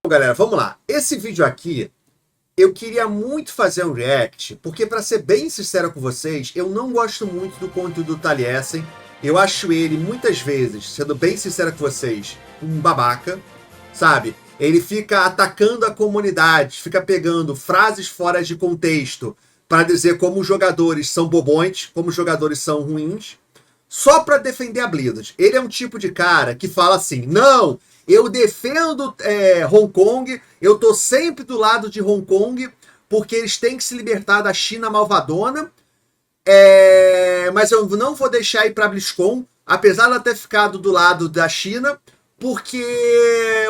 Galera, vamos lá. Esse vídeo aqui, eu queria muito fazer um react, porque pra ser bem sincero com vocês, eu não gosto muito do conteúdo do Taliesin. Eu acho ele, muitas vezes, sendo bem sincero com vocês, um babaca, sabe? Ele fica atacando a comunidade, fica pegando frases fora de contexto para dizer como os jogadores são bobões, como os jogadores são ruins, só para defender a Blizzard. Ele é um tipo de cara que fala assim, não, eu defendo Hong Kong, eu tô sempre do lado de Hong Kong, porque eles têm que se libertar da China malvadona, mas eu não vou deixar ir para BlizzCon, apesar de ela ter ficado do lado da China, porque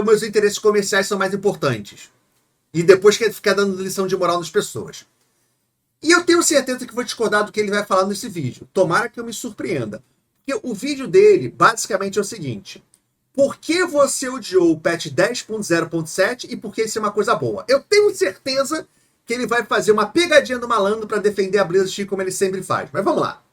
meus interesses comerciais são mais importantes. E depois quer ficar dando lição de moral nas pessoas. E eu tenho certeza que vou discordar do que ele vai falar nesse vídeo. Tomara que eu me surpreenda. Porque o vídeo dele, basicamente, é o seguinte. Por que você odiou o patch 10.0.7 e por que isso é uma coisa boa? Eu tenho certeza que ele vai fazer uma pegadinha do malandro para defender a Blizzard como ele sempre faz. Mas vamos lá.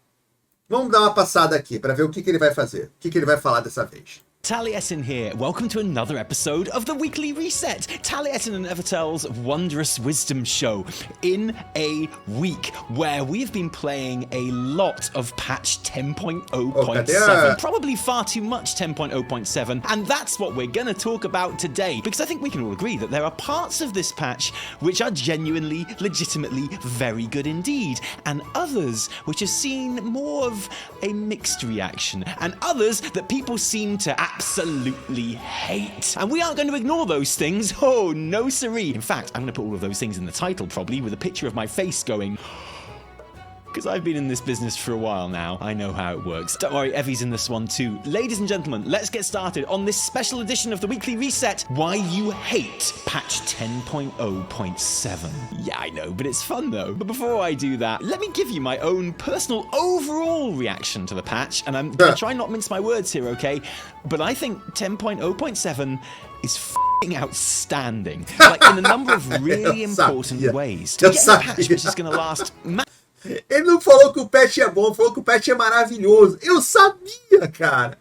Vamos dar uma passada aqui para ver o que ele vai fazer. O que ele vai falar dessa vez. Taliesin here. Welcome to another episode of the Weekly Reset, Taliesin and Evertel's wondrous wisdom show in a week where we've been playing a lot of patch 10.0.7, probably far too much 10.0.7, and that's what we're gonna talk about today, because I think we can all agree that there are parts of this patch which are genuinely, legitimately very good indeed, and others which have seen more of a mixed reaction, and others that people seem to absolutely hate. And we aren't going to ignore those things. Oh, no siree. In fact, I'm going to put all of those things in the title, probably, with a picture of my face going... Because I've been in this business for a while now, I know how it works. Don't worry, Evie's in this one too. Ladies and gentlemen, let's get started on this special edition of the Weekly Reset, Why You Hate Patch 10.0.7. Yeah, I know, but it's fun though. But before I do that, let me give you my own personal overall reaction to the patch, and I'm gonna try not mince my words here, okay? But I think 10.0.7 is f***ing outstanding, like in a number of really important ways. To get a patch which is gonna last... Ele não falou que o patch é bom, falou que o patch é maravilhoso. Eu sabia, cara.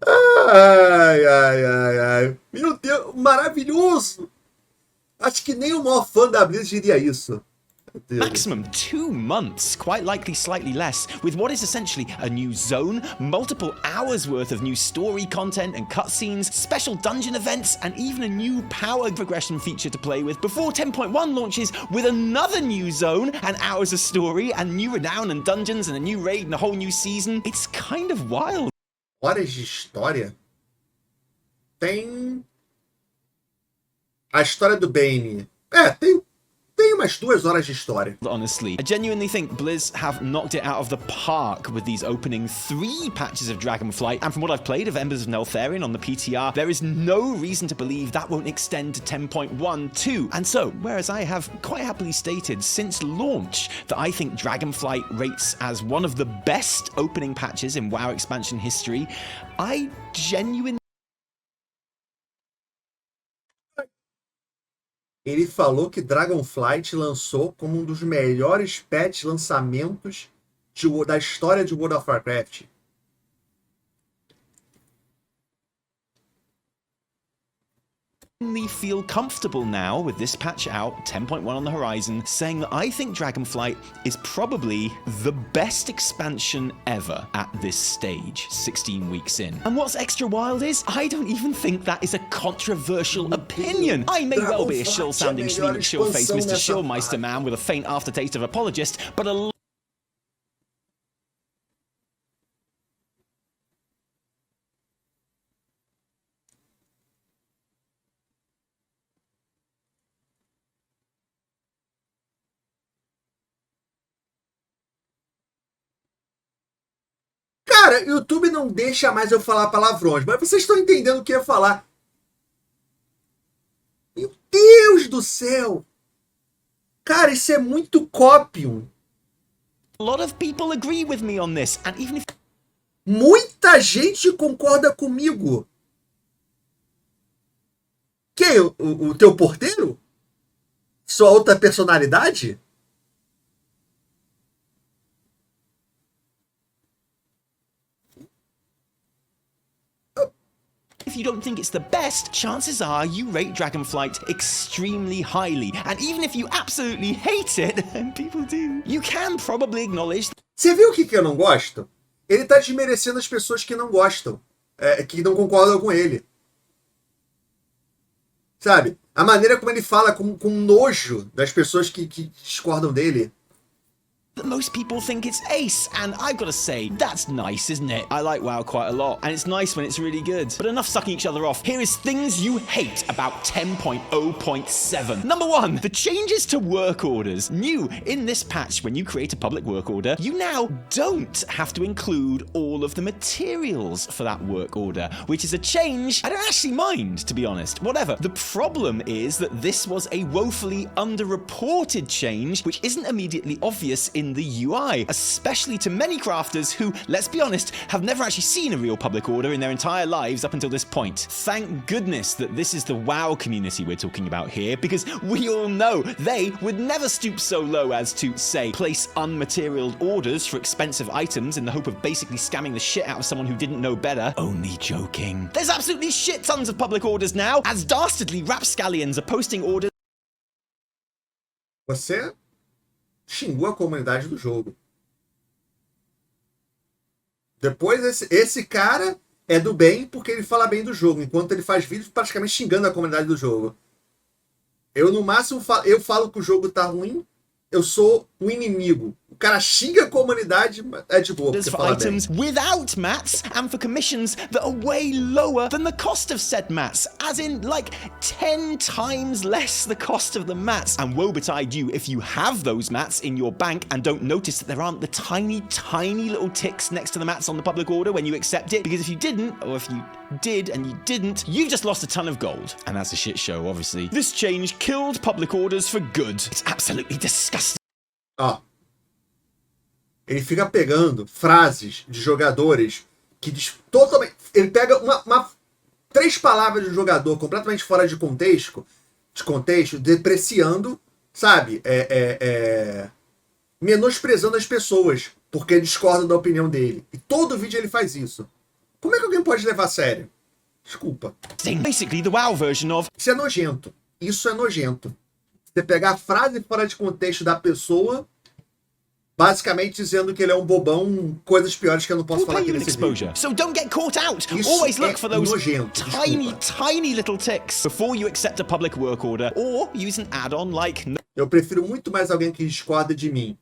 Ai. Meu Deus, maravilhoso. Acho que nem o maior fã da Blizzard diria isso. Maximum 2 months, quite likely slightly less, with what is essentially a new zone, multiple hours worth of new story content and cutscenes, special dungeon events, and even a new power progression feature to play with before 10.1 launches with another new zone and hours of story and new renown and dungeons and a new raid and a whole new season. It's kind of wild. Horas de história? Tem a história do Bane. Tem umas 2 horas de história. Honestly, I genuinely think Blizz have knocked it out of the park with these opening 3 patches of Dragonflight, and from what I've played of Embers of Neltharion on the PTR, there is no reason to believe that won't extend to 10.1 too. And so, whereas I have quite happily stated since launch that I think Dragonflight rates as one of the best opening patches in WoW expansion history, I genuinely... Ele falou que Dragonflight lançou como um dos melhores patch lançamentos da história de World of Warcraft. Feel comfortable now with this patch out, 10.1 on the horizon, saying that I think Dragonflight is probably the best expansion ever at this stage, 16 weeks in. And what's extra wild is, I don't even think that is a controversial opinion. I may well be a shill-sounding, scheming, shill-faced Mr. Shillmeister man with a faint aftertaste of apologist, but a Cara, o YouTube não deixa mais eu falar palavrões, mas vocês estão entendendo o que eu ia falar. Meu Deus do céu! Cara, isso é muito cópio. A lot of people agree with me on this, and even if... Muita gente concorda comigo. Quem? O teu porteiro? Sua outra personalidade? if you don't think it's the best, chances are you rate Dragonflight extremely highly. And even if you absolutely hate it, and people do, you can probably acknowledge... Você viu o que eu não gosto? Ele tá desmerecendo as pessoas que não gostam, que não concordam com ele. Sabe? A maneira como ele fala com nojo das pessoas que discordam dele. That most people think it's ace, and I've got to say, that's nice, isn't it? I like WoW quite a lot, and it's nice when it's really good. But enough sucking each other off. Here is things you hate about 10.0.7. Number 1, the changes to work orders. New in this patch, when you create a public work order, you now don't have to include all of the materials for that work order, which is a change I don't actually mind, to be honest. Whatever. The problem is that this was a woefully underreported change, which isn't immediately obvious in the UI, especially to many crafters who, let's be honest, have never actually seen a real public order in their entire lives up until this point. Thank goodness that this is the WoW community we're talking about here, because we all know they would never stoop so low as to, say, place unmaterialed orders for expensive items in the hope of basically scamming the shit out of someone who didn't know better. Only joking. There's absolutely shit tons of public orders now, as dastardly rapscallions are posting orders. Você xingou a comunidade do jogo. Depois, esse cara é do bem porque ele fala bem do jogo, enquanto ele faz vídeos praticamente xingando a comunidade do jogo. Eu, no máximo, eu falo que o jogo tá ruim, eu sou o inimigo. O cara xinga a comunidade, é de boa, porque fala bem. Items without mats and for commissions that are way lower than the cost of said mats, as in like 10 times less the cost of the mats. And woe betide you if you have those mats in your bank and don't notice that there aren't the tiny little ticks next to the mats on the public order when you accept it, because if you didn't, or if you did and you didn't, you've just lost a ton of gold. And that's a shit show, obviously. This change killed public orders for good. It's absolutely disgusting. Ó, ele fica pegando frases de jogadores que diz totalmente. Ele pega 3 palavras de um jogador completamente fora de contexto, depreciando, sabe? Menosprezando as pessoas porque discordam da opinião dele. E todo vídeo ele faz isso. Como é que alguém pode levar a sério? Desculpa. Basically the WoW version of... Isso é nojento. Isso é nojento. Você pegar a frase fora de contexto da pessoa, basicamente dizendo que ele é um bobão, coisas piores que eu não posso falar aqui nesse vídeo. So don't get caught out. Isso Always look for those nojento, tiny little ticks before you accept a public work order or use an add-on like... Eu prefiro muito mais alguém que discorda de mim,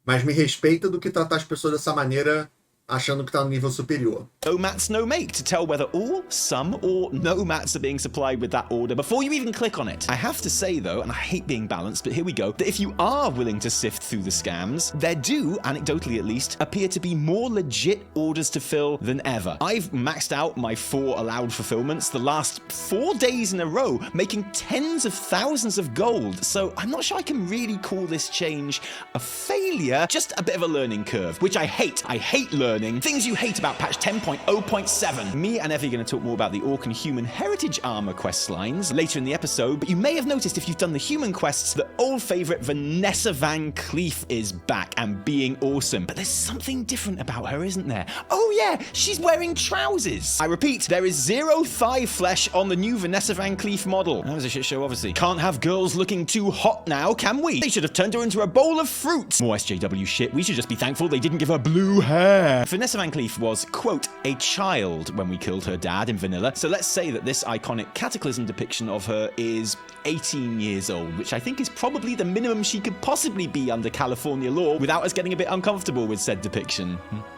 mas me respeita, do que tratar as pessoas dessa maneira, achando que tá no nível superior. No mats, no make to tell whether all, some, or no mats are being supplied with that order before you even click on it. I have to say though, and I hate being balanced, but here we go, that if you are willing to sift through the scams, there do, anecdotally at least, appear to be more legit orders to fill than ever. I've maxed out my 4 allowed fulfillments the last 4 days in a row, making tens of thousands of gold, so I'm not sure I can really call this change a failure, just a bit of a learning curve, which I hate. I hate learning. Things you hate about patch 10.0.7. Me and Effie are going to talk more about the Orc and Human Heritage Armor quest lines later in the episode, but you may have noticed if you've done the human quests that old favourite Vanessa Van Cleef is back and being awesome. But there's something different about her, isn't there? Oh yeah, she's wearing trousers. I repeat, there is 0 thigh flesh on the new Vanessa Van Cleef model. That was a shit show, obviously. Can't have girls looking too hot now, can we? They should have turned her into a bowl of fruit. More SJW shit. We should just be thankful they didn't give her blue hair. Vanessa Van Cleef was, quote, a child when we killed her dad in vanilla, so let's say that this iconic Cataclysm depiction of her is 18 years old, which I think is probably the minimum she could possibly be under California law without us getting a bit uncomfortable with said depiction.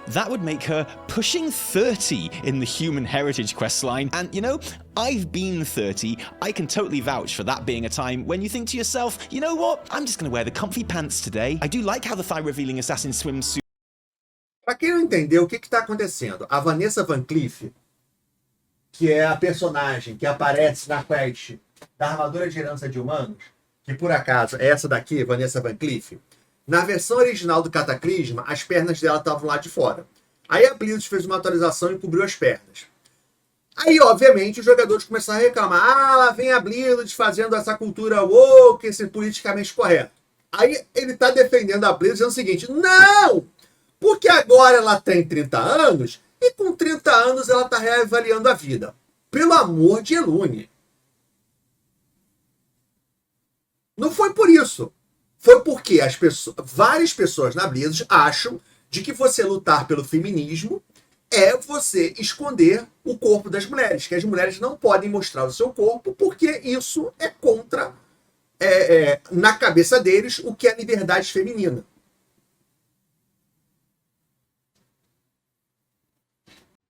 That would make her pushing 30 in the Human Heritage questline, and you know, I've been 30, I can totally vouch for that being a time when you think to yourself, you know what, I'm just gonna wear the comfy pants today. I do like how the thigh-revealing assassin swimsuit... Pra quem não entendeu, o que tá acontecendo? A Vanessa Van Cleef, que é a personagem que aparece na quest da armadura de herança de humanos, que por acaso é essa daqui, Vanessa Van Cleef, na versão original do Cataclisma, as pernas dela estavam lá de fora. Aí a Blizzard fez uma atualização e cobriu as pernas. Aí, obviamente, os jogadores começaram a reclamar. Ah, lá vem a Blizzard fazendo essa cultura woke, esse politicamente correto. Aí ele tá defendendo a Blizzard dizendo o seguinte: não! Porque agora ela tem 30 anos e com 30 anos ela tá reavaliando a vida. pelo amor de Elune. Não foi por isso. Foi porque várias pessoas na Blizzard acham de que você lutar pelo feminismo é você esconder o corpo das mulheres, que as mulheres não podem mostrar o seu corpo porque isso é contra, na cabeça deles, o que é liberdade feminina.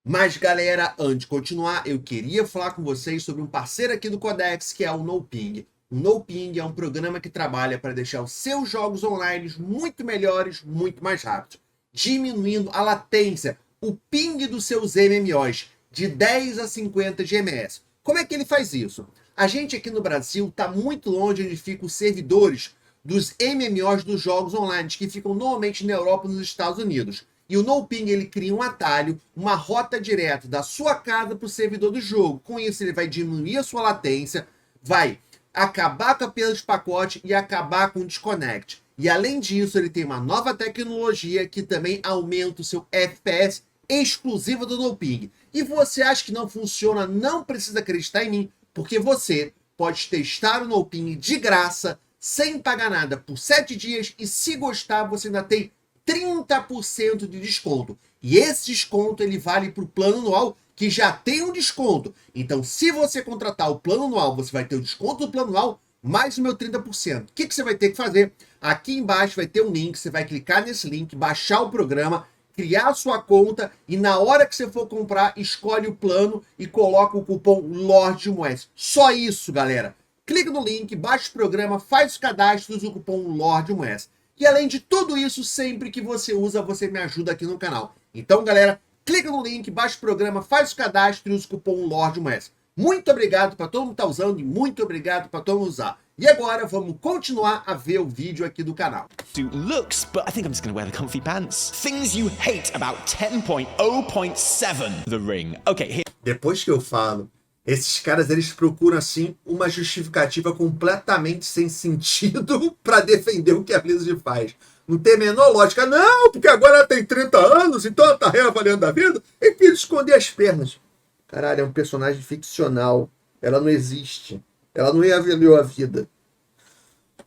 Mas, galera, antes de continuar, eu queria falar com vocês sobre um parceiro aqui do Codex, que é o NoPing. O NoPing é um programa que trabalha para deixar os seus jogos online muito melhores, muito mais rápidos, diminuindo a latência, o ping dos seus MMOs, de 10 a 50 GMS. Como é que ele faz isso? A gente aqui no Brasil está muito longe onde ficam os servidores dos MMOs dos jogos online, que ficam normalmente na Europa e nos Estados Unidos. E o NoPing, ele cria um atalho, uma rota direta da sua casa para o servidor do jogo. Com isso, ele vai diminuir a sua latência, vai acabar com a perda de pacote e acabar com o desconnect. E além disso, ele tem uma nova tecnologia que também aumenta o seu FPS exclusivo do NoPing. E você acha que não funciona? Não precisa acreditar em mim, porque você pode testar o NoPing de graça, sem pagar nada, por 7 dias. E se gostar, você ainda tem 30% de desconto. E esse desconto ele vale para o plano anual, que já tem um desconto. Então, se você contratar o plano anual, você vai ter o desconto do plano anual, mais o meu 30%. O que você vai ter que fazer? Aqui embaixo vai ter um link, você vai clicar nesse link, baixar o programa, criar a sua conta e na hora que você for comprar, escolhe o plano e coloca o cupom LORDMONS. Só isso, galera. Clica no link, baixa o programa, faz o cadastro, usa o cupom LORDMONS. E além de tudo isso, sempre que você usa, você me ajuda aqui no canal. Então, galera, clica no link, baixa o programa, faz o cadastro e usa o cupom LORDMONS. Muito obrigado para todo mundo que tá usando e muito obrigado para todo mundo usar. E agora vamos continuar a ver o vídeo aqui do canal. Looks, but I think I'm just gonna wear the comfy pants. Things you hate about 10.0.7 The Ring. Okay, here. Depois que eu falo, esses caras eles procuram assim uma justificativa completamente sem sentido para defender o que a Blizzard faz. Não tem a menor lógica. Não, porque agora ela tem 30 anos, então ela tá reavaliando a vida e quis esconder as pernas. Caralho, é um personagem ficcional. Ela não existe. Ela não reavaliou a vida.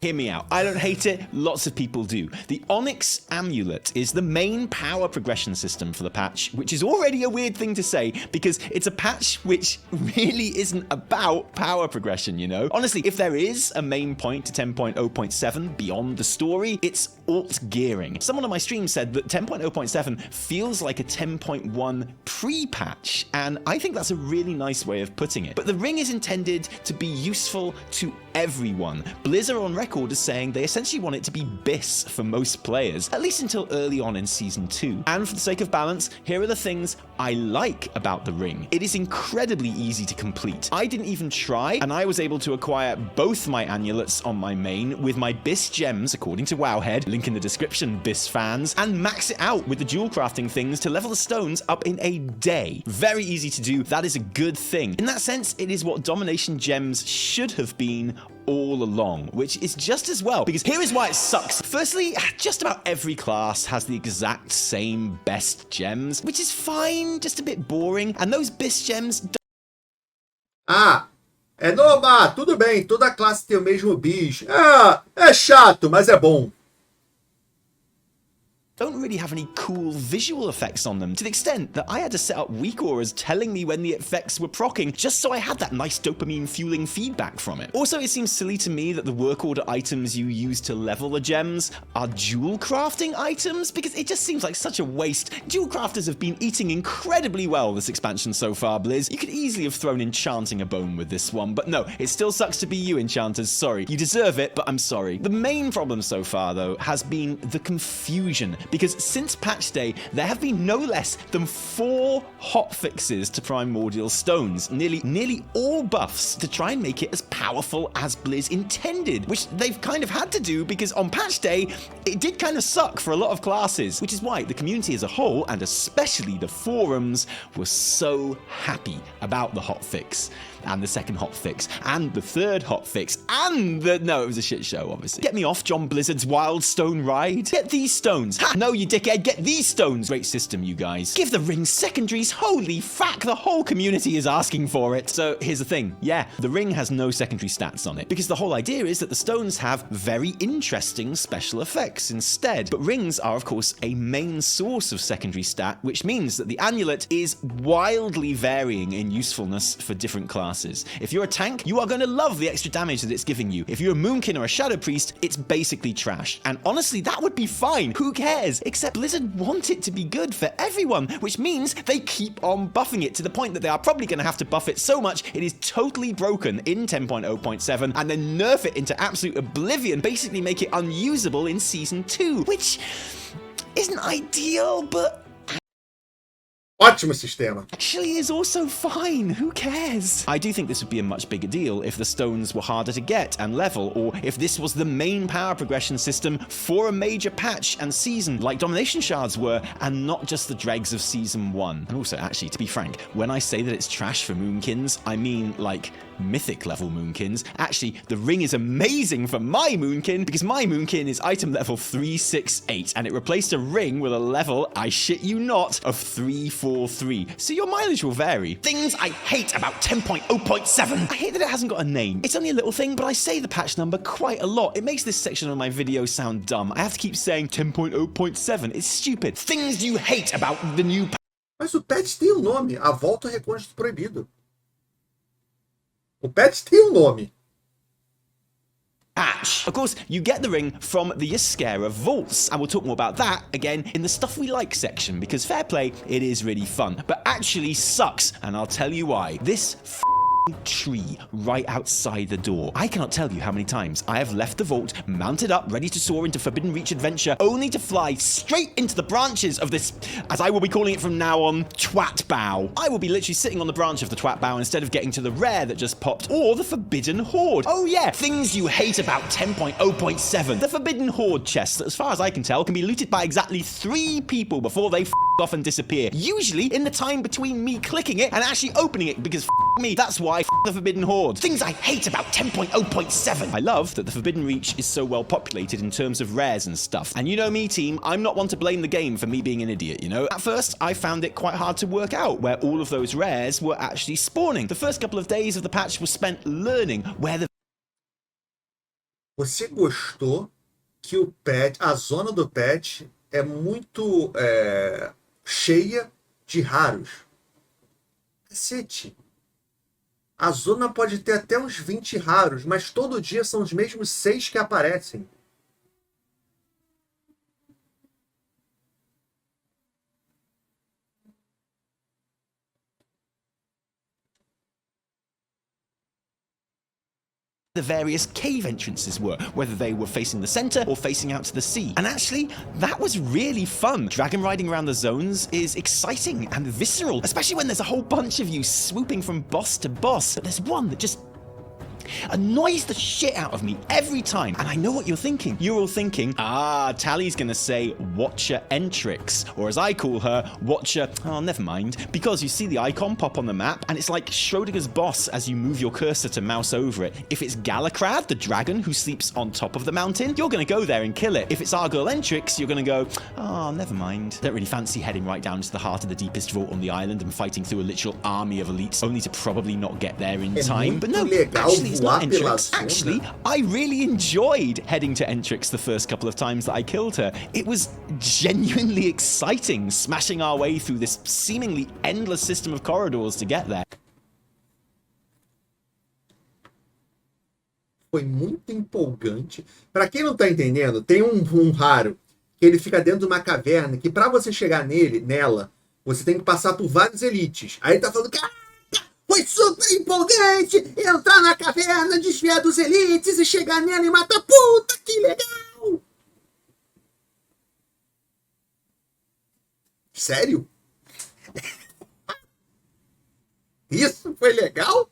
Hear me out. I don't hate it. Lots of people do. The Onyx Amulet is the main power progression system for the patch, which is already a weird thing to say because it's a patch which really isn't about power progression, you know? Honestly, if there is a main point to 10.0.7 beyond the story, it's alt gearing. Someone on my stream said that 10.0.7 feels like a 10.1 pre-patch, and I think that's a really nice way of putting it. But the ring is intended to be useful to everyone. Blizzard on record is saying they essentially want it to be BIS for most players, at least until early on in Season 2. And for the sake of balance, here are the things I like about the ring. It is incredibly easy to complete. I didn't even try, and I was able to acquire both my amulets on my main with my BIS gems, according to Wowhead, link in the description, BIS fans, and max it out with the dual crafting things to level the stones up in a day. Very easy to do, that is a good thing. In that sense, it is what Domination Gems should have been all along, which is just as well, because here is why it sucks. Firstly, just about every class has the exact same best gems, which is fine, just a bit boring, and those best gems é normal, tudo bem, toda classe tem o mesmo bis. É chato, mas é bom. don't really have any cool visual effects on them, to the extent that I had to set up weak auras telling me when the effects were proccing, just so I had that nice dopamine fueling feedback from it. Also, it seems silly to me that the work order items you use to level the gems are dual crafting items, because it just seems like such a waste. Dual crafters have been eating incredibly well this expansion so far, Blizz. You could easily have thrown Enchanting a bone with this one, but no, it still sucks to be you, Enchanters, sorry. You deserve it, but I'm sorry. The main problem so far, though, has been the confusion, because since patch day, there have been no less than 4 hotfixes to Primordial Stones, nearly all buffs to try and make it as powerful as Blizz intended, which they've kind of had to do because on patch day, it did kind of suck for a lot of classes, which is why the community as a whole, and especially the forums, were so happy about the hotfix. and the second hotfix, and the third hotfix, and the... No, it was a shit show, obviously. Get me off John Blizzard's Wild Stone ride. Get these stones. Ha! No, you dickhead, get these stones. Great system, you guys. Give the ring secondaries. Holy fuck, the whole community is asking for it. So here's the thing. Yeah, the ring has no secondary stats on it, because the whole idea is that the stones have very interesting special effects instead. But rings are, of course, a main source of secondary stat, which means that the amulet is wildly varying in usefulness for different classes. If you're a tank, you are going to love the extra damage that it's giving you. If you're a Moonkin or a Shadow Priest, it's basically trash. And honestly, that would be fine. Who cares? Except Blizzard want it to be good for everyone, which means they keep on buffing it to the point that they are probably going to have to buff it so much it is totally broken in 10.0.7 and then nerf it into absolute oblivion, basically make it unusable in Season 2, which isn't ideal, but Ótimo sistema. actually is also fine. Who cares? I do think this would be a much bigger deal if the stones were harder to get and level, or if this was the main power progression system for a major patch and season like Domination Shards were, and not just the dregs of Season 1. And also, actually, to be frank, when I say that it's trash for Moonkins, I mean like mythic level Moonkins. Actually, the ring is amazing for my Moonkin, because my Moonkin is item level 368, and it replaced a ring with a level, I shit you not, of 343. So your mileage will vary. Things I hate about 10.0.7. I hate that it hasn't got a name. It's only a little thing, but I say the patch number quite a lot. It makes this section of my video sound dumb. I have to keep saying 10.0.7. It's stupid. Things you hate about the new patch. Mas o patch tem um nome. A volta ao recôndito proibido. O patch tem um nome. Of course, you get the ring from the Yscara vaults, and we'll talk more about that again in the stuff we like section, because fair play, it is really fun, but actually sucks, and I'll tell you why. This tree right outside the door. I cannot tell you how many times I have left the vault, mounted up, ready to soar into Forbidden Reach adventure, only to fly straight into the branches of this, as I will be calling it from now on, twat bow. I will be literally sitting on the branch of the twat bow instead of getting to the rare that just popped, or the Forbidden Horde. Oh yeah, things you hate about 10.0.7. The Forbidden Horde chest, that as far as I can tell, can be looted by exactly 3 people before they off and disappear. Usually in the time between me clicking it and actually opening it, because me, that's why the Forbidden Horde. Things I hate about 10.0.7. I love that the Forbidden Reach is so well populated in terms of rares and stuff. And you know me, team, I'm not one to blame the game for me being an idiot, you know? At first, I found it quite hard to work out where all of those rares were actually spawning. The first couple of days of the patch was spent learning where the... Você gostou que o patch, a zona do patch é muito cheia de raros. Cacete. A zona pode ter até uns 20 raros, mas todo dia são os mesmos 6 que aparecem. the various cave entrances were, whether they were facing the center or facing out to the sea. And actually, that was really fun. Dragon riding around the zones is exciting and visceral, especially when there's a whole bunch of you swooping from boss to boss. But there's one that just annoys the shit out of me every time. And I know what you're thinking. You're all thinking, Tally's gonna say Watcher Entrix, or as I call her, Watcher, oh, never mind. Because you see the icon pop on the map, and it's like Schrodinger's boss as you move your cursor to mouse over it. If it's Galacrad, the dragon who sleeps on top of the mountain, you're gonna go there and kill it. If it's our girl Entrix, you're gonna go, oh, never mind. Don't really fancy heading right down to the heart of the deepest vault on the island and fighting through a literal army of elites, only to probably not get there in time. But no, actually, it's not Entrix. Actually, I really enjoyed heading to Entrix the first couple of times that I killed her. It was genuinely exciting, smashing our way through this seemingly endless system of corridors to get there. Foi muito empolgante. Para quem não tá entendendo, tem um raro que ele fica dentro de uma caverna que para você chegar nela, você tem que passar por vários elites. Aí ele tá falando que foi super empolgante entrar na caverna, desviar dos elites e chegar nela e matar. Puta, que legal! Sério? Isso foi legal?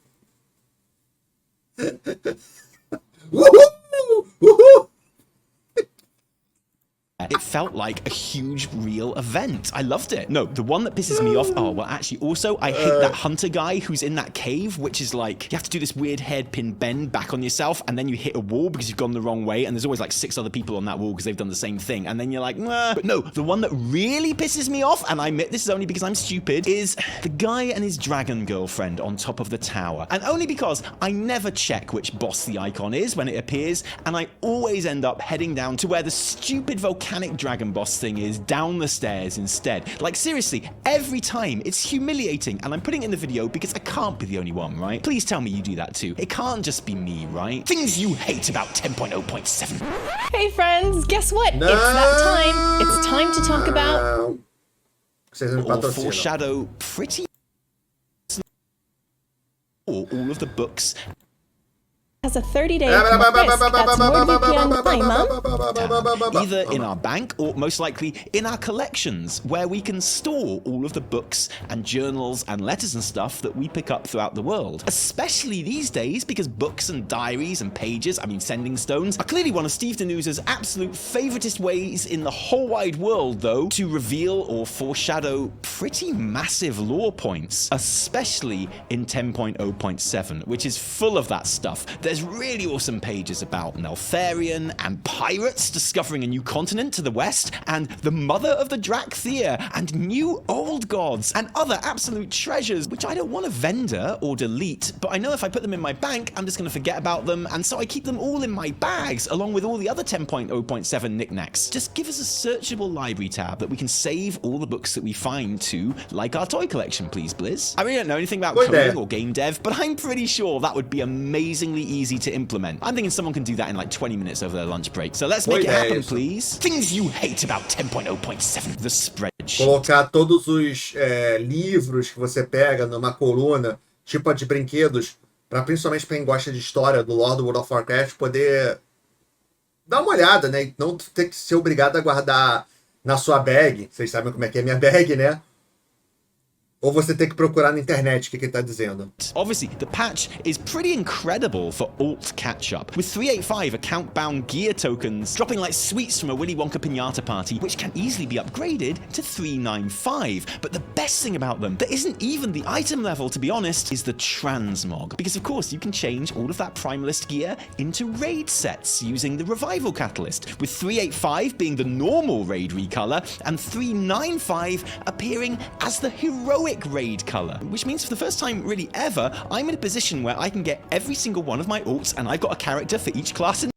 Uhul! Uhul! It felt like a huge, real event. I loved it. No, the one that pisses me off, oh, well, actually, also, I hate that hunter guy who's in that cave, which is like, you have to do this weird hairpin bend back on yourself, and then you hit a wall because you've gone the wrong way, and there's always like 6 other people on that wall because they've done the same thing, and then you're like, nah. But no, the one that really pisses me off, and I admit this is only because I'm stupid, is the guy and his dragon girlfriend on top of the tower. And only because I never check which boss the icon is when it appears, and I always end up heading down to where the stupid volcanic dragon boss thing is, down the stairs instead. Like seriously, every time. It's humiliating, and I'm putting it in the video because I can't be the only one, right? Please tell me you do that too. It can't just be me, right? Things you hate about 10.0.7. Hey friends, guess what? No. It's that time. It's time to talk about... Or foreshadow pretty... or all of the books... has a 30-day risk. That's more VPN. Hi, Mum. Either in our bank or most likely in our collections, where we can store all of the books and journals and letters and stuff that we pick up throughout the world. Especially these days, because books and diaries and pages, I mean sending stones, are clearly one of Steve Danusa's absolute favoritist ways in the whole wide world, though, to reveal or foreshadow pretty massive lore points, especially in 10.0.7, which is full of that stuff. There's really awesome pages about Neltharion and pirates discovering a new continent to the west, and the mother of the Drakthea, and new old gods, and other absolute treasures, which I don't want to vendor or delete, but I know if I put them in my bank, I'm just going to forget about them, and so I keep them all in my bags, along with all the other 10.0.7 knickknacks. Just give us a searchable library tab that we can save all the books that we find to, like our toy collection, please, Blizz. I really don't know anything about coding or game dev, but I'm pretty sure that would be amazingly easy to implement. I'm thinking someone can do that in like 20 minutes over their lunch break. So let's make it happen, please. Things you hate about 10.0.7, the spreadsheet. Colocar todos os livros que você pega numa coluna, tipo a de brinquedos, para principalmente quem gosta de história do Lord do World of Warcraft poder dar uma olhada, né? E não ter que ser obrigado a guardar na sua bag. Vocês sabem como é que é minha bag, né? Ou você tem que procurar na internet o que ele tá dizendo. Obviously, the patch is pretty incredible for alt catch-up, with 385 account-bound gear tokens dropping like sweets from a Willy Wonka piñata party, which can easily be upgraded to 395. But the best thing about them, that isn't even the item level, to be honest, is the transmog. Because of course, you can change all of that Primalist gear into raid sets using the Revival Catalyst, with 385 being the normal raid recolor, and 395 appearing as the heroic raid color, which means for the first time really ever, I'm in a position where I can get every single one of my alts, and I've got a character for each class in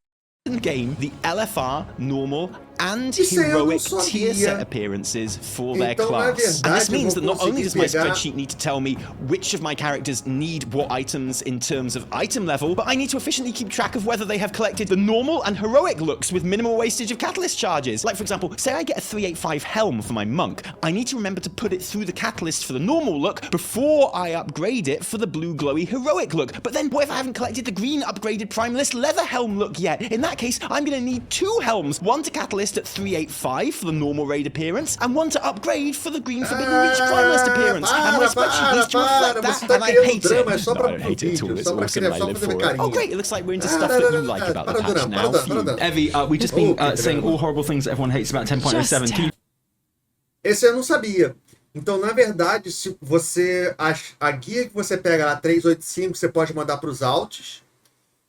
the game, the LFR, normal, and heroic tier set appearances for their class. And this means that not only does my spreadsheet need to tell me which of my characters need what items in terms of item level, but I need to efficiently keep track of whether they have collected the normal and heroic looks with minimal wastage of catalyst charges. Like for example, say I get a 385 helm for my monk, I need to remember to put it through the catalyst for the normal look before I upgrade it for the blue glowy heroic look. But then what if I haven't collected the green upgraded Primalist leather helm look yet? In that case, I'm going to need 2 helms, one to catalyst at 385 for the normal raid appearance, and one to upgrade for the green Forbidden Reach Primalist appearance. And my spreadsheet needs to reflect that, and I hate it. No, I don't hate it at all. It's awesome and I live for it. Oh great, it looks like we're into stuff that you like about the patch now. Evie, we've just been saying all horrible things that everyone hates about 10.07. Esse eu não sabia. Então, na verdade, se você a guia que você pega lá, 385, você pode mandar para os alts,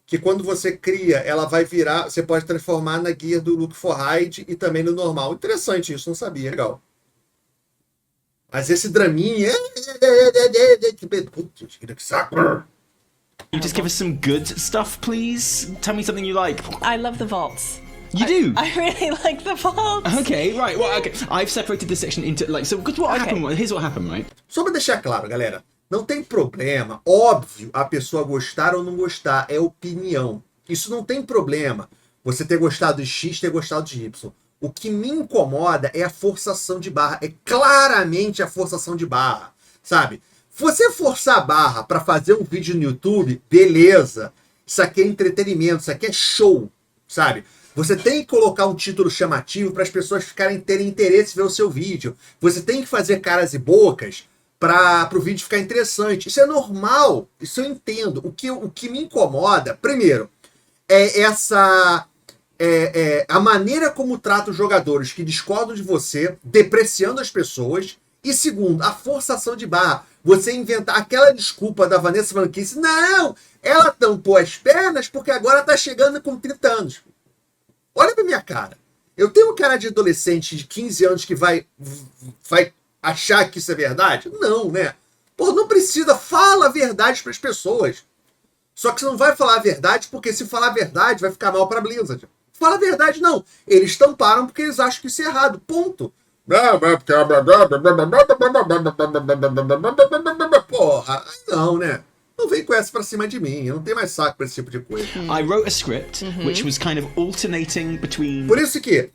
que quando você cria, ela vai virar, você pode transformar na guia do Look for Hide e também no normal. Interessante isso, não sabia, legal. Mas esse draminha... Que saco! Can you just give us some good stuff, please? Tell me something you like. I love the vaults. You do? I really like the vaults. Okay, right. Well, okay. I've separated this section into, like, so because what happened, here's what happened, right? Só pra deixar claro, galera. Não tem problema, óbvio, a pessoa gostar ou não gostar, é opinião. Isso não tem problema, você ter gostado de X, ter gostado de Y. O que me incomoda é a forçação de barra, é claramente a forçação de barra, sabe? Você forçar a barra para fazer um vídeo no YouTube, beleza, isso aqui é entretenimento, isso aqui é show, sabe? Você tem que colocar um título chamativo para as pessoas terem interesse em ver o seu vídeo. Você tem que fazer caras e bocas para o vídeo ficar interessante. Isso é normal, isso eu entendo. O que me incomoda, primeiro, é a maneira como trata os jogadores que discordam de você, depreciando as pessoas. E segundo, a forçação de barra. Você inventar aquela desculpa da Vanessa Vanquice. Não, ela tampou as pernas porque agora tá chegando com 30 anos. Olha pra minha cara. Eu tenho um cara de adolescente de 15 anos que vai achar que isso é verdade? Não, né? Pô, não precisa. Fala a verdade pras pessoas. Só que você não vai falar a verdade porque se falar a verdade vai ficar mal pra Blizzard. Fala a verdade, não. Eles tamparam porque eles acham que isso é errado. Ponto. Porra, não, né? Não vem com essa pra cima de mim. Eu não tenho mais saco pra esse tipo de coisa. I wrote a script which was kind of alternating between... Por isso que...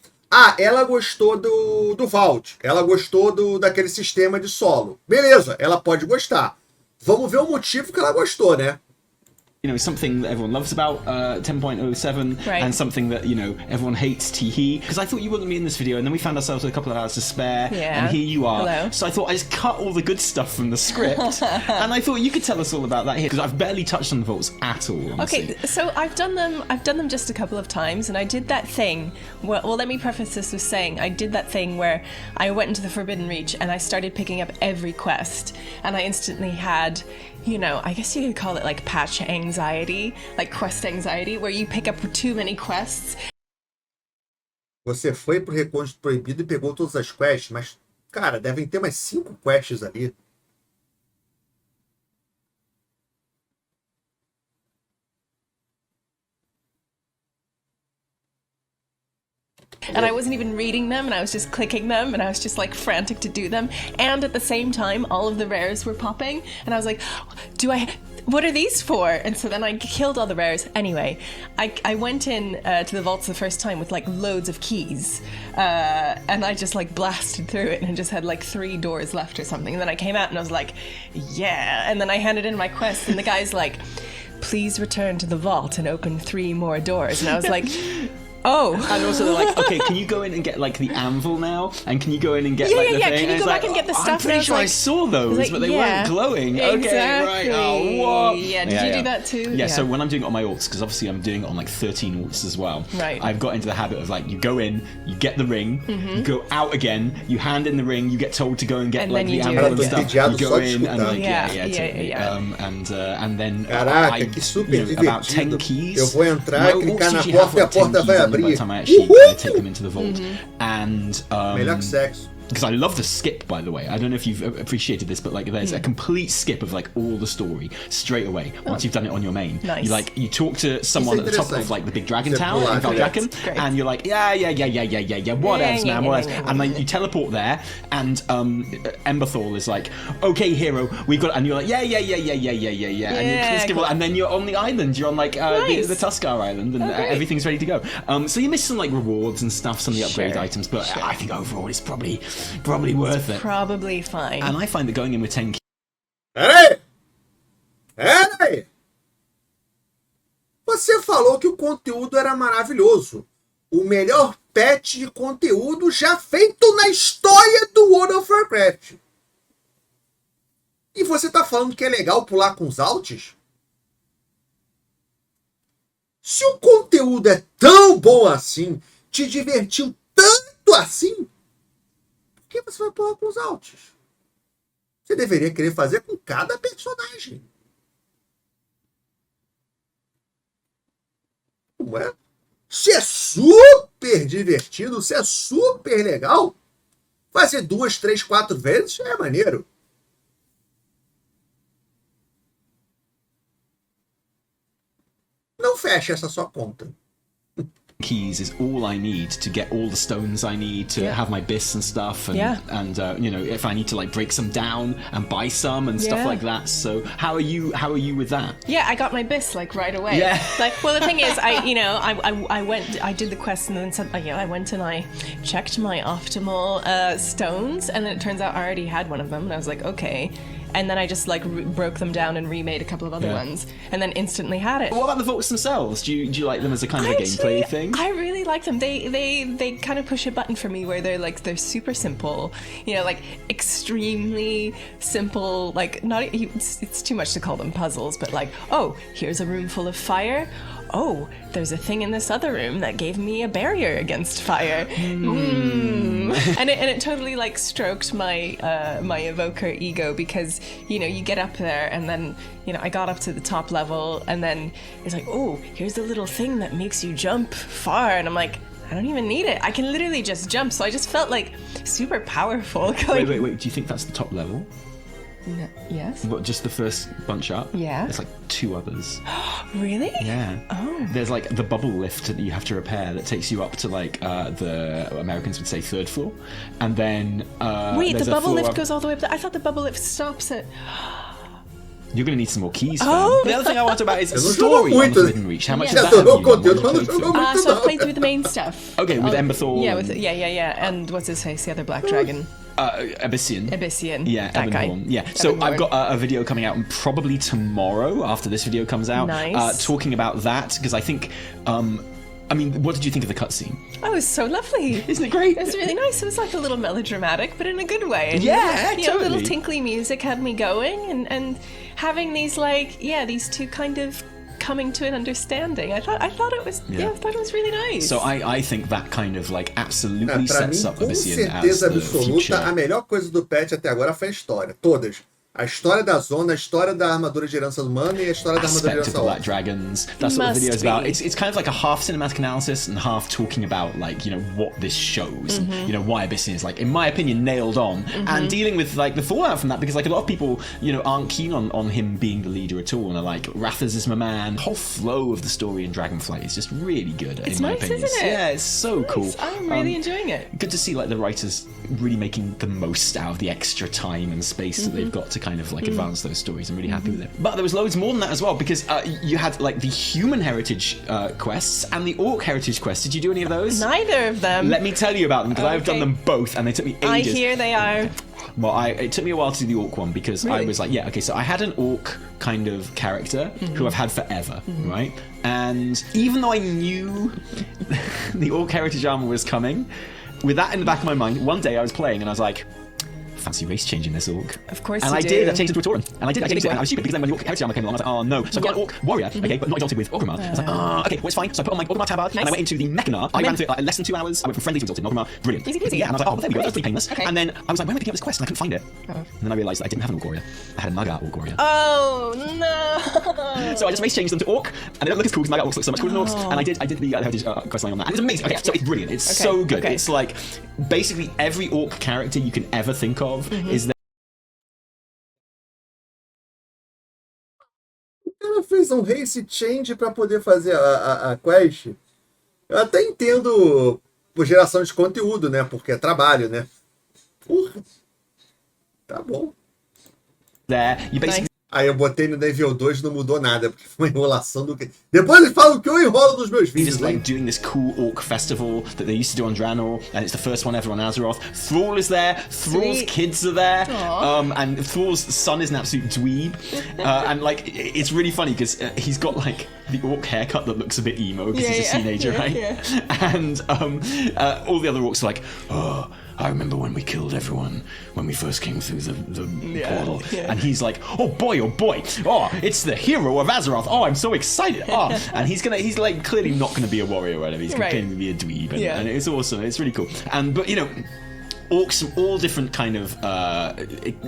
ela gostou do Vault. Ela gostou daquele sistema de solo. Beleza, ela pode gostar. Vamos ver o motivo que ela gostou, né? You know, something that everyone loves about 10.07 Right. and something that, you know, everyone hates Teehee. Because I thought you wouldn't be in this video and then we found ourselves with a couple of hours to spare Yeah. and here you are. Hello. So I thought I just cut all the good stuff from the script and I thought you could tell us all about that here because I've barely touched on the vaults at all, honestly. Okay, so I've done them just a couple of times, and I did that thing. Well, let me preface this with saying I did that thing where I went into the Forbidden Reach and I started picking up every quest, and I instantly had, you know, I guess you could call it like patch anxiety, like quest anxiety, where you pick up too many quests. Você foi pro Recôndito Proibido e pegou todas as quests, mas, cara, devem ter mais 5 quests ali. And I wasn't even reading them, and I was just clicking them, and I was just like frantic to do them. And at the same time, all of the rares were popping, and I was like, what are these for? And so then I killed all the rares. Anyway, I went in to the vaults the first time with like loads of keys, and I just like blasted through it and just had like 3 doors left or something. And then I came out and I was like, yeah. And then I handed in my quest, and the guy's like, please return to the vault and open 3 more doors. And I was like, oh. And also they're like, okay, can you go in and get like the anvil now? And can you go in and get like the thing? Can you go back and get the stuff? I'm pretty sure I saw those, like, but they weren't glowing. Exactly. Okay, right. Oh, what? Yeah, did you do that too? Yeah, so when I'm doing it on my alts, because obviously I'm doing it on like 13 alts as well. Right. I've got into the habit of like, you go in, you get the ring, you go out again, you hand in the ring, you get told to go and get And like then the you do anvil it and again. stuff. You go in and like, Yeah, totally. yeah. And then Caraca, que super about 10 divertido. keys. Eu vou entrar, My clicar na alts usually have, porta e a like, 10 porta vai keys on them by the abrir. time I actually take them into the vault. And Melhor que sexo. because I love the skip, by the way. I don't know if you've appreciated this, but like there's a complete skip of like all the story straight away once you've done it on your main. Nice. You talk to someone at the top of like the big dragon tower in Valdraken, Great. and you're like, yeah, whatevs, man, whatevs. And then you teleport there, and Emberthal is like, okay, hero, we've got, and you're like, yeah, and then you're on the island. You're on like Nice. the Tuskar Island, and everything's ready to go. So you miss some like rewards and stuff, some of the upgrade Sure. items, but I think overall it's probably worth it. Probably fine. And I find that going in with 10 Peraí! Você falou que o conteúdo era maravilhoso. O melhor patch de conteúdo já feito na história do World of Warcraft. E você tá falando que é legal pular com os alts? Se o conteúdo é tão bom assim, te divertiu tanto assim, por que você vai pular com os alts? Você deveria querer fazer com cada personagem. Não é? Se é super divertido, se é super legal, fazer 2, 3, 4 vezes é maneiro. Não feche essa sua conta. keys is all I need to get all the stones I need to have my bis and stuff, and you know, if I need to like break some down and buy some and stuff like that. So how are you with that? Yeah, I got my bis like right away. Yeah. Like, well, the thing is, I did the quest, and then I went and I checked my optimal stones, and then it turns out I already had one of them, and I was like, okay. And then I just like broke them down and remade a couple of other ones, and then instantly had it. What about the votes themselves? Do you like them as a kind of a gameplay thing? I really like them. They kind of push a button for me where they're super simple, you know, like extremely simple. Like not it's too much to call them puzzles, but like, oh, here's a room full of fire. oh, there's a thing in this other room that gave me a barrier against fire. And it totally like stroked my my evoker ego, because you get up there and then I got up to the top level and then it's like, oh, here's the little thing that makes you jump far, and I'm like, I don't even need it. I can literally just jump. So I just felt like super powerful. Wait. Do you think that's the top level? No, yes. What, just the first bunch up? Yeah. There's like 2 others. Really? Yeah. Oh. There's like the bubble lift that you have to repair that takes you up to like the Americans would say 3rd floor, and then wait, the bubble lift up. goes all the way up there. I thought the bubble lift stops at. You're going to need some more keys. Oh. The other thing I want to about is não story jogou on muito. Forbidden Reach. How much Yeah. of that have Adorou o you done? conteúdo, What mas have não you jogou played muito So I've não. played through the main stuff. Okay, with Ember Thorn. Yeah, and what's his face? The other black dragon. Abyssian. Yeah, that guy. Ebonhorn. Yeah. So Ebonhorn. I've got a video coming out probably tomorrow after this video comes out. Nice. Talking about that, because I think, I mean, what did you think of the cutscene? Oh, it was so lovely. Isn't it great? It was really nice. It was like a little melodramatic, but in a good way. And, Yeah, little totally. tinkly music had me going, and having these these two kind of coming to an understanding. I thought it was really nice. So I think that kind of like absolutely Pra mim, sets up com Abyssian as certeza the absoluta, future. a melhor coisa do patch até agora foi a história. Todas. A história da zona, a história da armadura de herança humana e a história da armadura de Aspect of herança the Black humana. Dragons. That's what the Must video is about. be. It's kind of like a half cinematic analysis and half talking about like what this shows and why Abyssian is like, in my opinion, nailed on, and dealing with like the fallout from that, because like a lot of people aren't keen on him being the leader at all, and are like, Rathers is my man. The whole flow of the story in Dragonflight is just really good. It's in my nice, opinion. isn't it? Yeah, it's so cool. I'm really enjoying it. Good to see like the writers really making the most out of the extra time and space that they've got to kind of like advance those stories. I'm really happy with it. But there was loads more than that as well, because you had like the human heritage quests and the orc heritage quests. Did you do any of those? Neither of them. Let me tell you about them, because I've done Okay. them both and they took me ages. I hear they are. Well, it took me a while to do the orc one, because I Really? was like, yeah, okay, so I had an orc kind of character who I've had forever, right? And even though I knew the orc heritage armor was coming, with that in the back of my mind, one day I was playing and I was like, fancy race changing this orc. Of course and you I do. did. I changed it to a Tauren. And I did. I changed it. And I was stupid, because then when the orc heritage armor came along, I was like, oh no. So I got an orc warrior, okay, but not exalted with Orgrimmar. I was like, okay, well, it's fine. So I put on my Orgrimmar tabard, and I went into the Mechanar. I ran through it like less than 2 hours. I went from friendly to exalted. Orgrimmar, brilliant. Easy peasy. Yeah, and I was like, oh, there we go. That's pretty painless. Okay. And then I was like, where am I picking up this quest? And I couldn't find it. And then I realised that I didn't have an orc warrior. I had a Naga orc warrior. Oh no! So I just race changed them to orc, and they don't look as cool because Naga orcs look so much cooler than orcs. And I did the heritage quest line on that, and it's amazing. Okay, so it's brilliant. It's so good. Okay. It's like basically every orc character you can ever think of is there. O cara fez um race change pra poder fazer a quest. Eu até entendo por geração de conteúdo, né? Porque é trabalho, né? Porra. Tá bom. You basically Aí eu botei no nível 2 e não mudou nada, porque foi uma enrolação do que. Depois eles falam que eu enrolo nos meus vídeos, just hein? like doing this cool orc festival that they used to do on Draenor, and it's the first one ever on Azeroth. Thrall is there, Thrall's Sweet. kids are there, and Thrall's son is an absolute dweeb, and like it's really funny because he's got like the orc haircut that looks a bit emo because he's a teenager, right? Yeah. And all the other orcs are like, oh, I remember when we killed everyone when we first came through the portal. Yeah. And he's like, oh, it's the hero of Azeroth. Oh, I'm so excited. Oh, and he's like clearly not gonna be a warrior or whatever. He's Right. going to be a dweeb, and, Yeah. and it's awesome. It's really cool. And but orcs from all different kind of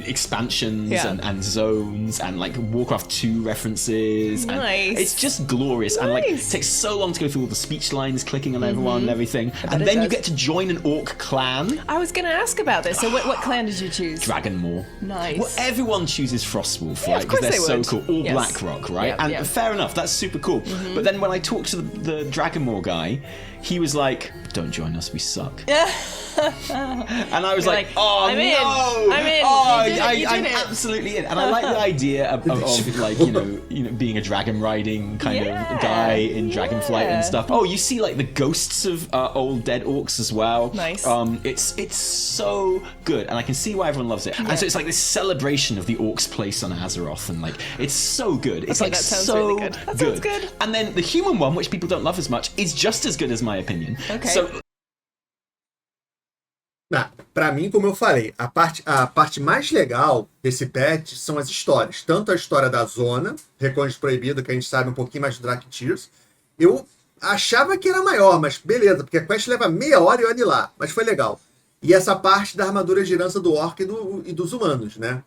expansions Yeah. and zones, and like Warcraft 2 references. Nice. And it's just glorious. And like it Nice. takes so long to go through all the speech lines, clicking on everyone and everything. And it then you does. get to join an orc clan. I was gonna ask about this. So what clan did you choose? Dragonmore. Nice. Well, everyone chooses Frostwolf, Yeah, right? of course they're they so would. cool. All Yes. Blackrock, right? Yeah, and yeah. fair enough, that's super cool. But then when I talked to the Dragonmore guy, he was like, "Don't join us, we suck." And I was You're like, like, "Oh I'm in. no, I'm in. Oh, You did it. You I'm did it." absolutely in." And I like the idea of like being a dragon riding kind of Yeah. guy in Dragonflight Yeah. and stuff. Oh, you see like the ghosts of old dead orcs as well. Nice. It's so good, and I can see why everyone loves it. And so it's like this celebration of the orcs' place on Azeroth, and like it's so good. It's Okay, like that sounds so really good. That sounds good. And then the human one, which people don't love as much, is just as good as my opinion. Okay. So Pra mim, como eu falei, a parte mais legal desse patch são as histórias. Tanto a história da zona, Recôndito Proibido, que a gente sabe um pouquinho mais do Dractyrs, Eu achava que era maior, mas beleza, porque a quest leva meia hora e olha lá, mas foi legal. E essa parte da armadura de herança do orc e dos humanos, né?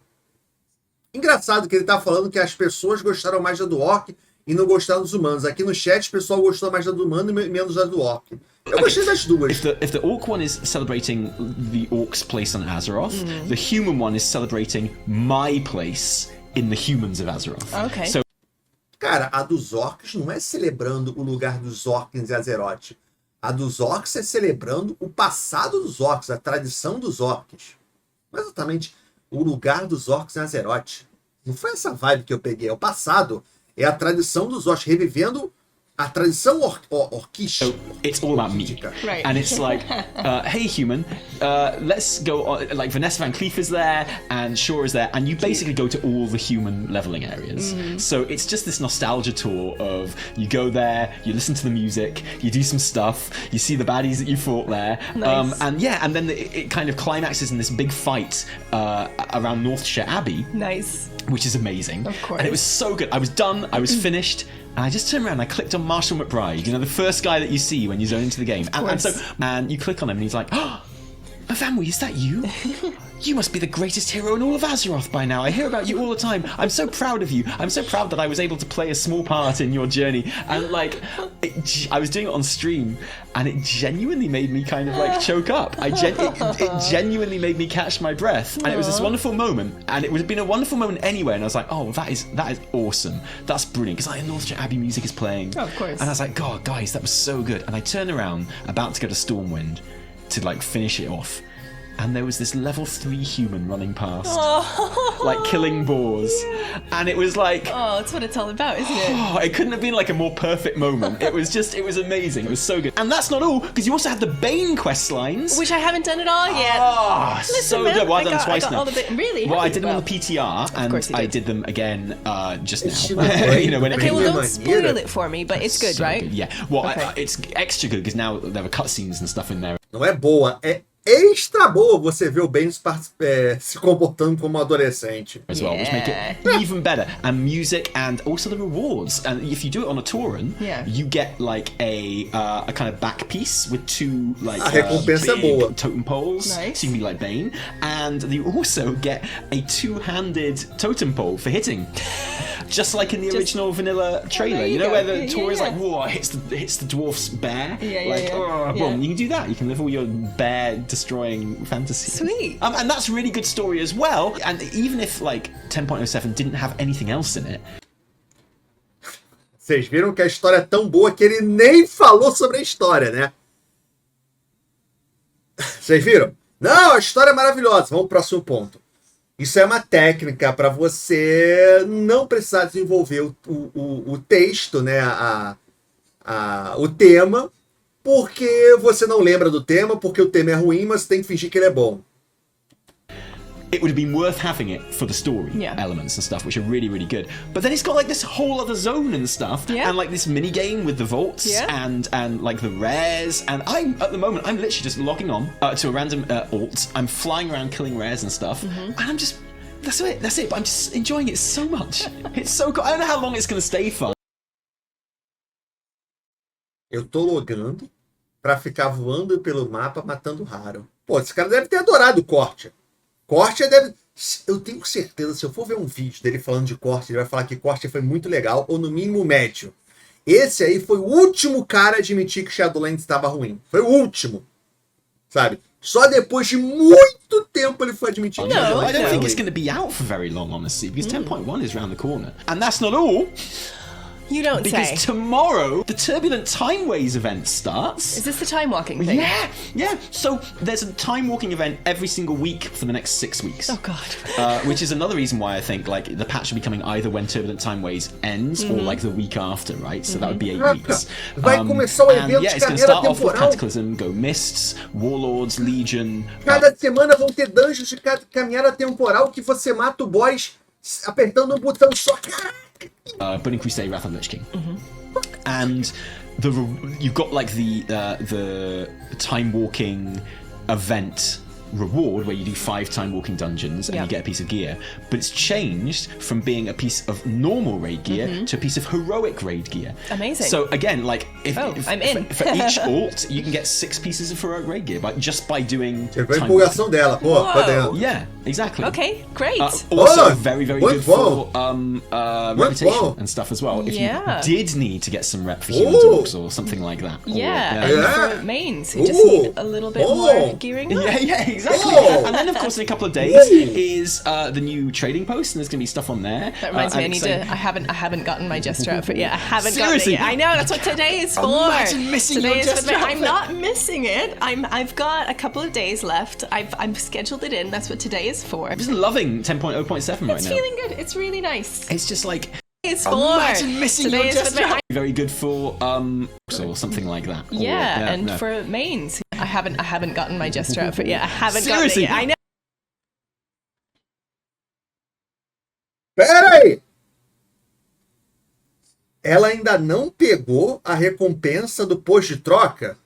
Engraçado que ele tá falando que as pessoas gostaram mais da do orc e não gostaram dos humanos. Aqui no chat o pessoal gostou mais da do humano e menos da do orc. Eu gostei das duas. If the orc one is celebrating the orc's place on Azeroth, the human one is celebrating my place in the humans of Azeroth. Okay. So, Cara, a dos orcs não é celebrando o lugar dos orcs em Azeroth. A dos orcs é celebrando o passado dos orcs, a tradição dos orcs. Não é exatamente o lugar dos orcs em Azeroth. Não foi essa vibe que eu peguei. É o passado. É a tradição dos orcs, revivendo a tradição orquish. So it's all about me. Right. And it's like, hey human, let's go on, like Vanessa Van Cleef is there and Shaw is there, and you basically go to all the human leveling areas. So it's just this nostalgia tour of you go there, you listen to the music, you do some stuff, you see the baddies that you fought there. Nice. And then it kind of climaxes in this big fight around Northshire Abbey. Nice. Which is amazing. Of course. And it was so good. I was done, I was finished, and I just turned around and I clicked on Marshall McBride, you know, the first guy that you see when you zone into the game. And you click on him and he's like, oh, Vanwy, is that you? You must be the greatest hero in all of Azeroth by now. I hear about you all the time. I'm so proud of you. I'm so proud that I was able to play a small part in your journey. And like, I was doing it on stream, and it genuinely made me kind of like choke up. It genuinely made me catch my breath. And it was this wonderful moment. And it would have been a wonderful moment anyway. And I was like, oh, that is awesome. That's brilliant. Because like Northshire Abbey music is playing. Oh, of course. And I was like, God, guys, that was so good. And I turned around, about to go to Stormwind to like finish it off. And there was this level 3 human running past, like killing boars. And it was like... Oh, that's what it's all about, isn't it? Oh, it couldn't have been like a more perfect moment. It was amazing. It was so good. And that's not all, because you also had the Bane quest lines. Which I haven't done at all yet. Oh, Listen, so man, good. Well, I've done them I twice got now. all the really? Well, I did them Well, on the PTR, and I did them again just now. You know, when Okay, it well, Really don't nice. spoil it for me, but it's good, so right? good. Yeah. Well, Okay. it's extra good, because now there were cutscenes and stuff in there. Não é boa, é extra boa você ver o Ben se comportando como um adolescente. As well, which make it even better. And music, and also the rewards. And if you do it on a Tauren, you get like a kind of back piece with 2 like A recompensa é boa. totem poles, Nice. so you can be like Bane. And you also get a 2-handed totem pole for hitting. Just like in the original vanilla trailer, you you know, go. where the Yeah, Taur is like, yeah. whoa, hits the dwarf's bear. Yeah. Oh, Yeah. boom. You can do that. You can live all your bear destroying fantasy. Sweet. And that's a really good story as well. And even if like 10.07 didn't have anything else in it. Vocês viram que a história é tão boa que ele nem falou sobre a história, né? Vocês viram? Não, a história é maravilhosa. Vamos pro próximo ponto. Isso é uma técnica para você não precisar desenvolver o texto, né? O tema, porque você não lembra do tema, porque o tema é ruim, mas você tem que fingir que ele é bom. It would have been worth having it for the story elements and stuff, which are really, really good. But then it's got like this whole other zone and stuff, and like this mini game with the vaults and like the rares. And at the moment, I'm literally just logging on to a random alt. I'm flying around killing rares and stuff, and I'm just that's it. But I'm just enjoying it so much. It's so cool. I don't know how long it's going to stay fun. Eu tô logando pra ficar voando pelo mapa matando raro. Pô, esse cara deve ter adorado o corte. Corte deve... Eu tenho certeza, se eu for ver um vídeo dele falando de corte, ele vai falar que corte foi muito legal, ou no mínimo médio. Esse aí foi o último cara a admitir que Shadowlands estava ruim. Foi o último. Sabe? Só depois de muito tempo ele foi admitir que Shadowlands I don't era think ruim. it's going to be out for very long, honestly, because 10.1 is around the corner. And that's not all. You don't Because say. tomorrow, the Turbulent Timeways event starts. Is this the time walking thing? Yeah. So there's a time walking event every single week for the next 6 weeks. Oh, God. Which is another reason why I think like the patch will be coming either when Turbulent Timeways ends or like the week after, right? So that would be 8 weeks. Vai começar o evento yeah, de it's going to carreira start off with temporal. Cataclysm, go Mists, Warlords, Legion. Cada semana vão ter dungeons de caminhada temporal que você mata o boss apertando um botão só. Burning Crusade, Wrath of Lich King. And you've got like the time walking event reward where you do 5 time walking dungeons and you get a piece of gear, but it's changed from being a piece of normal raid gear to a piece of heroic raid gear. Amazing. So again, like I'm in. For each alt, you can get 6 pieces of heroic raid gear just by doing. Chegou a empolgação dela, pô, podendo. Yeah, exactly. Okay, great. Also, very good for reputation bom. and stuff as well. If Yeah. you did need to get some rep for human dogs or something like that. Yeah, Or, and for mains who just need a little bit more gearing up. Yeah, exactly. Oh. And then, of course, in a couple of days is the new trading post, and there's going to be stuff on there. That reminds me, I haven't gotten my jester outfit yet. I haven't Seriously? gotten it yet. I know, that's what today is for. Imagine missing Today your is jester I'm outfit. not missing it. I've got a couple of days left. I've scheduled it in. That's what today is for. I'm just loving 10.0.7 right now. It's feeling good. It's really nice. It's just like It's for. imagine missing Today your is for jester outfit. Very good for or something like that. Or, Yeah, and no. for mains. I haven't gotten my jester outfit yet. I haven't Seriously? gotten it yet. I know. Pera aí! Ela ainda não pegou a recompensa do posto de troca?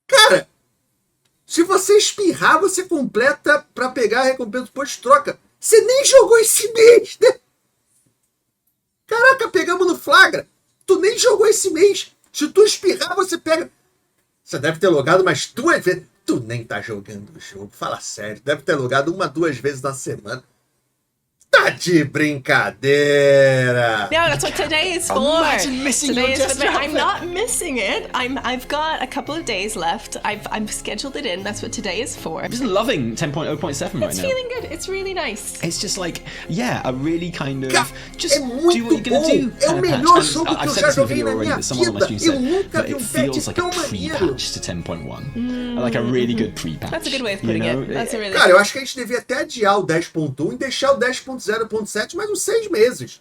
Cara, se você espirrar, você completa pra pegar a recompensa do posto de troca. Você nem jogou esse mês, né? Caraca, pegamos no flagra. Tu nem jogou esse mês. Se tu espirrar, você pega... Você deve ter logado umas 2 vezes. Tu nem tá jogando o jogo, fala sério. Deve ter logado 1, 2 vezes na semana. Tá de brincadeira. No, that's what today is for. Imagine missing Today your is for jester I'm outfit. not missing it. I've got a couple of days left. I've scheduled it in. That's what today is for. I'm just loving 10.0.7 right It's now. feeling good. It's really nice. It's just like, yeah, a really kind of just É do muito what you're gonna bom. do. É o kind of melhor patch. jogo And que eu I've said já this in the joguei video na already, minha but someone on my vida. stream Eu said nunca that vi it patch feels like a tão maneiro. pre-patch to 10.1, like a really good pre-patch. That's a good way of putting it. That's a really Cara, eu acho que a gente devia até adiar o 10.1 e deixar o 10.0.7 mais uns 6 meses.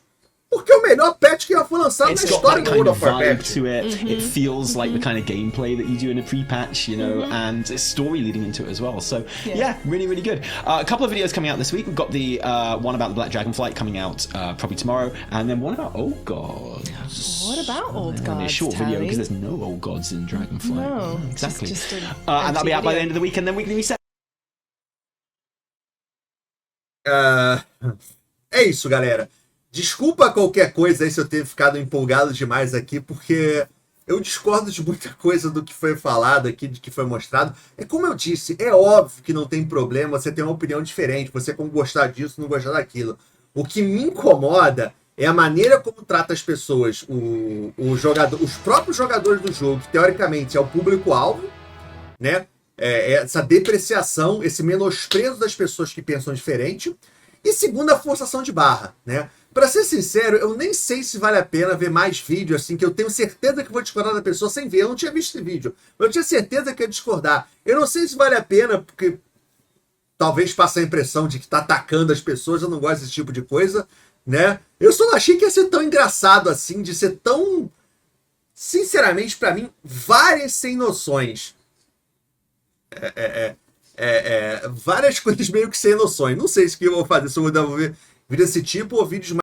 Porque é o melhor patch que já foi lançado It's na got história that do kind World of of vibe Warcraft. to it. It feels like the kind of gameplay that you do in a pre-patch, you know, and it's story leading into it as well. So yeah, really, really good. A couple of videos coming out this week. We've got the one about the Black Dragonflight coming out probably tomorrow, and then one about Old Gods. What about Old It'll be a Gods, short video Tally? because there's no Old Gods in Dragonflight. No, exactly. just an And that'll be out by the video. end of the week, and then Weekly Reset. É isso, galera. Desculpa qualquer coisa aí se eu ter ficado empolgado demais aqui, porque eu discordo de muita coisa do que foi falado aqui, de que foi mostrado. É como eu disse, é óbvio que não tem problema você ter uma opinião diferente, você como gostar disso, não gostar daquilo. O que me incomoda é a maneira como trata as pessoas, o jogador, os próprios jogadores do jogo, que teoricamente é o público-alvo, né? Essa depreciação, esse menosprezo das pessoas que pensam diferente. E segundo, a forçação de barra, né? Pra ser sincero, eu nem sei se vale a pena ver mais vídeo, assim, que eu tenho certeza que vou discordar da pessoa sem ver. Eu não tinha visto esse vídeo, mas eu tinha certeza que ia discordar. Eu não sei se vale a pena, porque talvez passe a impressão de que tá atacando as pessoas, eu não gosto desse tipo de coisa, né? Eu só não achei que ia ser tão engraçado assim, de ser tão... Sinceramente, pra mim, várias sem noções. Várias coisas meio que sem noções. Não sei se que eu vou fazer, se eu vou ver vídeo desse tipo ou vídeos mais